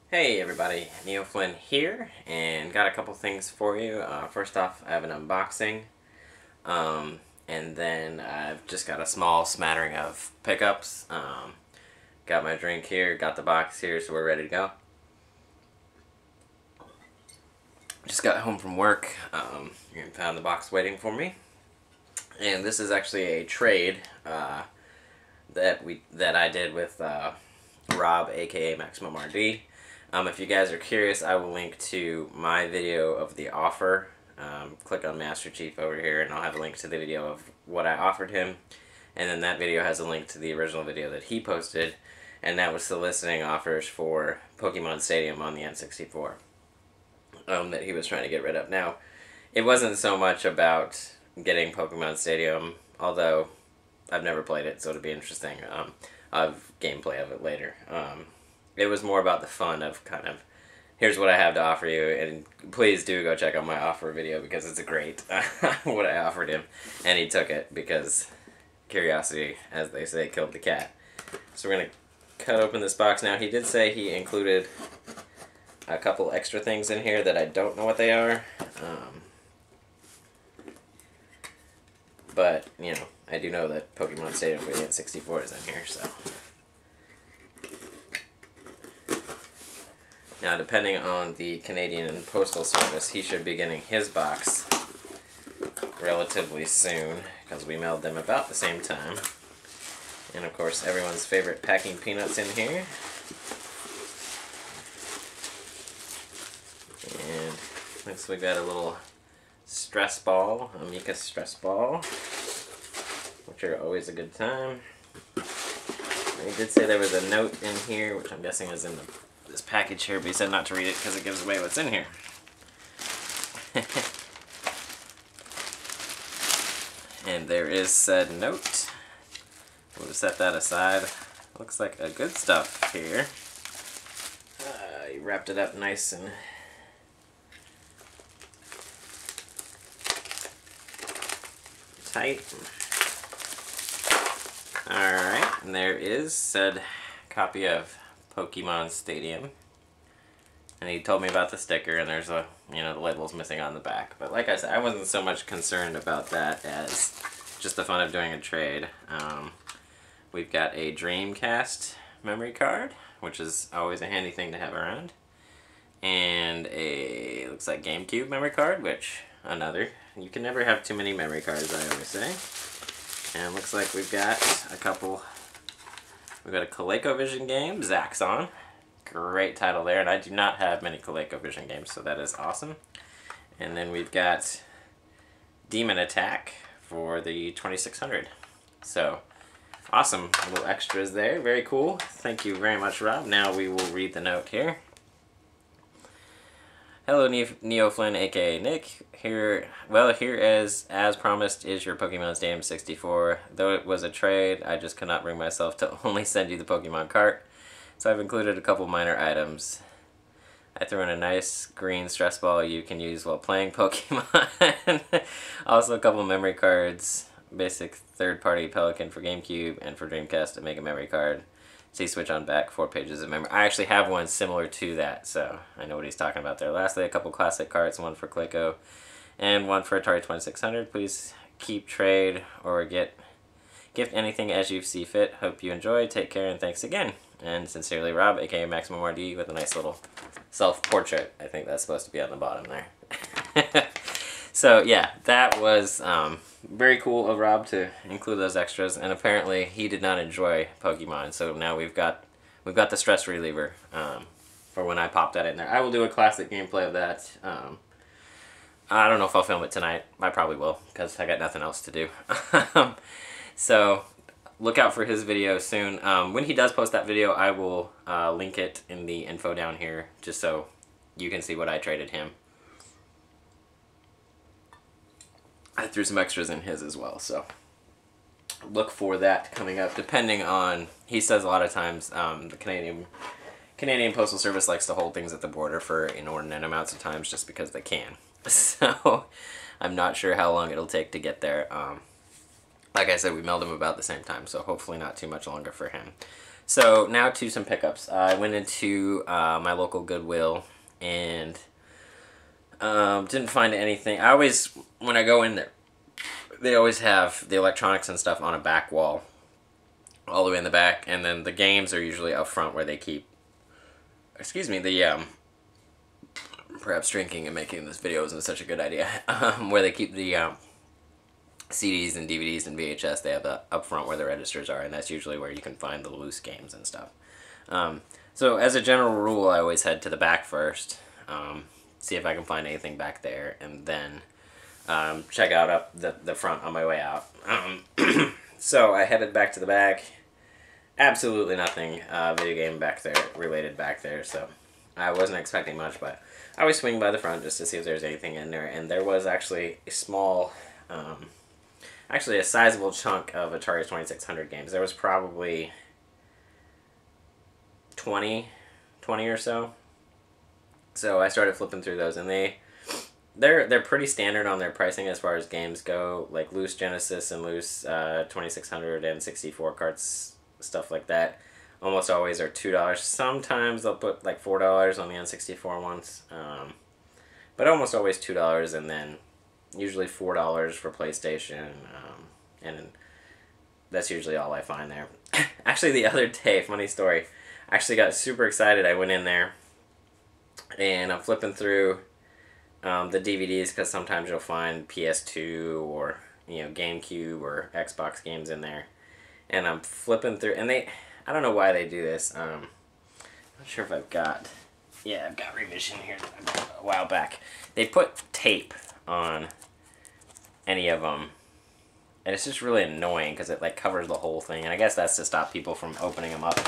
Hey everybody, neoflynn here, and got a couple things for you. First off, I have an unboxing, and then I've just got a small smattering of pickups. Got my drink here, got the box here, so we're ready to go. Just got home from work, and found the box waiting for me. And this is actually a trade that I did with Rob, aka MaximumRD. If you guys are curious, I will link to my video of the offer. Click on Master Chief over here and I'll have a link to the video of what I offered him. And then that video has a link to the original video that he posted, and that was soliciting offers for Pokemon Stadium on the N64 that he was trying to get rid of. Now, it wasn't so much about getting Pokemon Stadium, although I've never played it, so it'll be interesting. I'll have gameplay of it later. It was more about the fun of kind of, here's what I have to offer you, and please do go check out my offer video because it's a great what I offered him, and he took it because curiosity, as they say, killed the cat. So we're going to cut open this box now. He did say he included a couple extra things in here that I don't know what they are, but, you know, I do know that Pokemon Stadium for the N64 is in here, so. Now, depending on the Canadian Postal Service, he should be getting his box relatively soon, because we mailed them about the same time. And of course, everyone's favorite packing peanuts in here. And looks like we got a little stress ball, a Mika stress ball, which are always a good time. He did say there was a note in here, which I'm guessing is in this package here, but he said not to read it because it gives away what's in here. And there is said note. We'll set that aside. Looks like a good stuff here. He wrapped it up nice and tight. Alright, and there is said copy of Pokemon Stadium. And he told me about the sticker, and there's a, you know, the label's missing on the back. But like I said, I wasn't so much concerned about that as just the fun of doing a trade. We've got a Dreamcast memory card, which is always a handy thing to have around. And a, looks like GameCube memory card, which, another. You can never have too many memory cards, I always say. And looks like we've got a couple. We've got a ColecoVision game, Zaxxon. Great title there, and I do not have many ColecoVision games, so that is awesome. And then we've got Demon Attack for the 2600. So, awesome little extras there. Very cool. Thank you very much, Rob. Now we will read the note here. Hello, neoflynn, aka Nick. Here as promised is your Pokemon Stadium 64. Though it was a trade, I just could not bring myself to only send you the Pokemon cart, so I've included a couple minor items. I threw in a nice green stress ball you can use while playing Pokemon. Also a couple memory cards, basic third-party Pelican for GameCube and for Dreamcast to make a memory card. See switch on back, 4 pages of memory. I actually have one similar to that, so I know what he's talking about there. Lastly, a couple classic cards, one for Coleco and one for Atari 2600. Please keep trade or gift anything as you see fit. Hope you enjoy. Take care and thanks again. And sincerely, Rob, aka MaximumRD, with a nice little self-portrait. I think that's supposed to be on the bottom there. So yeah, that was very cool of Rob to include those extras, and apparently he did not enjoy Pokemon. So now we've got the stress reliever for when I pop that in there. I will do a classic gameplay of that. I don't know if I'll film it tonight. I probably will because I got nothing else to do. So look out for his video soon. When he does post that video, I will link it in the info down here just so you can see what I traded him. I threw some extras in his as well, so look for that coming up. Depending on, he says a lot of times the Canadian Postal Service likes to hold things at the border for inordinate amounts of times just because they can. So I'm not sure how long it'll take to get there. Like I said, we mailed him about the same time, so hopefully not too much longer for him. So now to some pickups. I went into my local Goodwill and didn't find anything. I always, when I go in there, they always have the electronics and stuff on a back wall, all the way in the back, and then the games are usually up front where they keep, excuse me, the, perhaps drinking and making this video isn't such a good idea, where they keep the CDs and DVDs and VHS. They have the up front where the registers are, and that's usually where you can find the loose games and stuff. So as a general rule, I always head to the back first, see if I can find anything back there, and then check out up the front on my way out. So I headed back to the back. Absolutely nothing video game back there, related back there, so I wasn't expecting much, but I was swinging by the front just to see if there's anything in there, and there was actually a small, actually a sizable chunk of Atari 2600 games. There was probably 20 or so. So I started flipping through those, and they're pretty standard on their pricing as far as games go, like loose Genesis and loose 2600 and 64 carts, stuff like that. Almost always are $2. Sometimes they'll put like $4 on the N64 ones, but almost always $2, and then usually $4 for PlayStation, and that's usually all I find there. Actually, the other day, funny story, I actually got super excited. I went in there, and I'm flipping through the DVDs, because sometimes you'll find PS2 or, you know, GameCube or Xbox games in there, and I'm flipping through, and I don't know why they do this. I'm not sure if I've got revision here that I bought a while back. They put tape on any of them, and it's just really annoying because it like covers the whole thing, and I guess that's to stop people from opening them up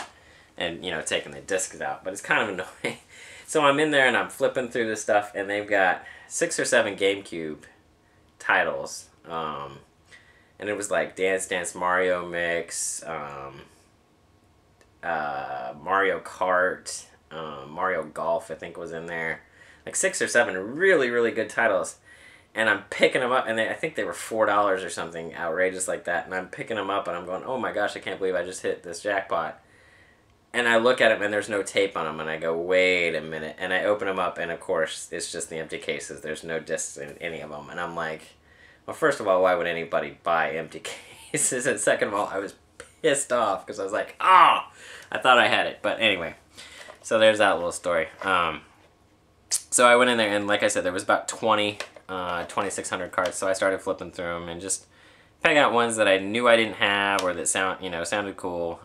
and, you know, taking the discs out, but it's kind of annoying. So I'm in there and I'm flipping through this stuff, and they've got 6 or 7 GameCube titles, and it was like Dance Dance Mario Mix, Mario Kart, Mario Golf, I think was in there. Like 6 or 7 really, really good titles. And I'm picking them up, and I think they were $4 or something outrageous like that. And I'm picking them up, and I'm going, oh my gosh, I can't believe I just hit this jackpot. And I look at them, and there's no tape on them, and I go, wait a minute. And I open them up, and of course, it's just the empty cases. There's no discs in any of them. And I'm like, well, first of all, why would anybody buy empty cases? And second of all, I was pissed off, because I was like, oh, I thought I had it. But anyway, so there's that little story. So I went in there, and like I said, there was about 2600 cards, so I started flipping through them and just picking out ones that I knew I didn't have, or that sounded cool.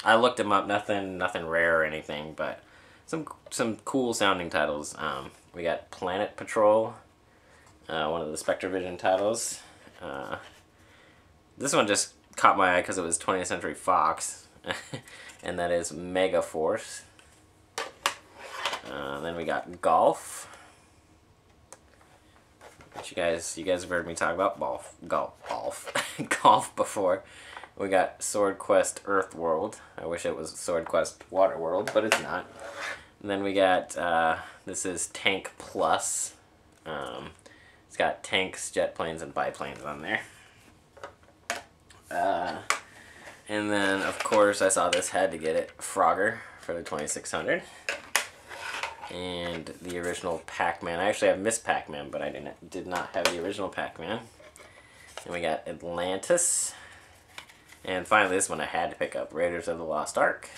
I looked them up, nothing rare or anything, but some cool sounding titles. We got Planet Patrol, one of the SpectraVision titles. This one just caught my eye because it was 20th Century Fox, and that is Mega Force. Then we got Golf. Which you guys have heard me talk about golf before. We got Sword Quest Earthworld. I wish it was Sword Quest Waterworld, but it's not. And then we got this is Tank Plus. It's got tanks, jet planes, and biplanes on there. And then of course I saw this, had to get it, Frogger for the 2600. And the original Pac-Man. I actually have Miss Pac-Man, but I did not have the original Pac-Man. And we got Atlantis. And finally, this one I had to pick up, Raiders of the Lost Ark.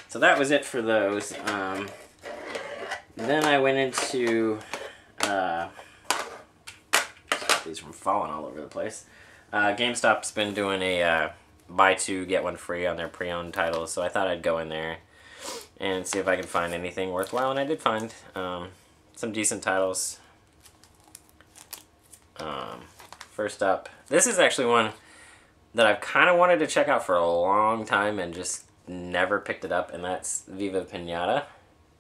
So that was it for those. Then I went into... stop these from falling all over the place. GameStop's been doing a buy 2, get 1 free on their pre-owned titles, so I thought I'd go in there and see if I could find anything worthwhile, and I did find some decent titles. First up, this is actually one that I've kind of wanted to check out for a long time and just never picked it up, and that's Viva Pinata.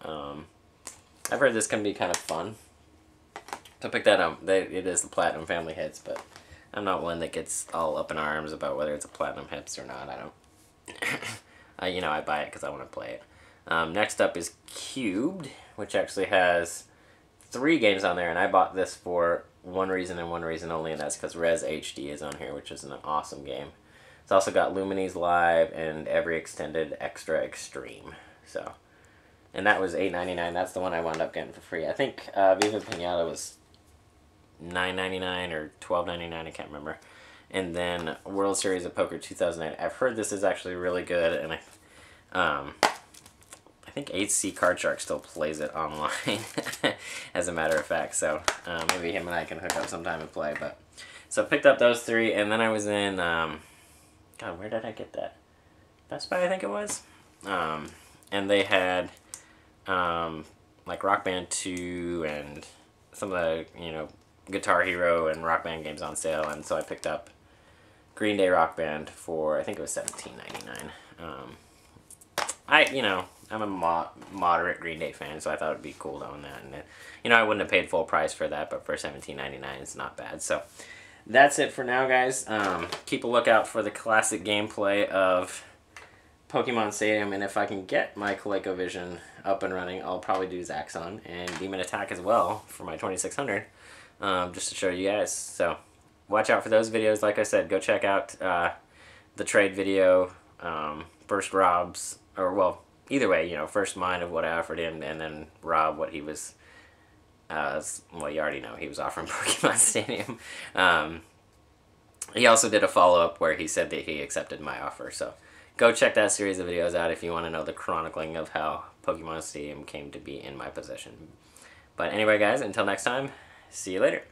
I've heard this can be kind of fun, so pick that up. It is the Platinum Family Hits, but I'm not one that gets all up in arms about whether it's a Platinum Hits or not. I don't. You know, I buy it because I want to play it. Next up is Cubed, which actually has 3 games on there, and I bought this for one reason and one reason only, and that's because Res HD is on here, which is an awesome game. It's also got Lumines Live and every extended extra extreme. So, and that was $8.99. That's the one I wound up getting for free. I think Viva Pinata was $9.99 or $12.99. I can't remember. And then World Series of Poker 2009. I've heard this is actually really good, and I think HC Card Shark still plays it online, as a matter of fact. So maybe him and I can hook up sometime and play. But so I picked up those three, and then I was in God, where did I get that? Best Buy, I think it was. And they had like Rock Band 2 and some of the, you know, Guitar Hero and Rock Band games on sale, and so I picked up Green Day Rock Band for, I think it was $17.99. You know, I'm a moderate Green Day fan, so I thought it'd be cool to own that. And you know, I wouldn't have paid full price for that, but for $17.99, it's not bad. So that's it for now, guys. Keep a lookout for the classic gameplay of Pokemon Stadium, and if I can get my ColecoVision up and running, I'll probably do Zaxxon and Demon Attack as well for my 2600, just to show you guys. So watch out for those videos. Like I said, go check out the trade video, first Rob's, or well, either way, you know, first mine of what I offered him, and then Rob what he was, well, you already know he was offering Pokemon Stadium. He also did a follow-up where he said that he accepted my offer, so go check that series of videos out if you want to know the chronicling of how Pokemon Stadium came to be in my possession. But anyway, guys, until next time, see you later.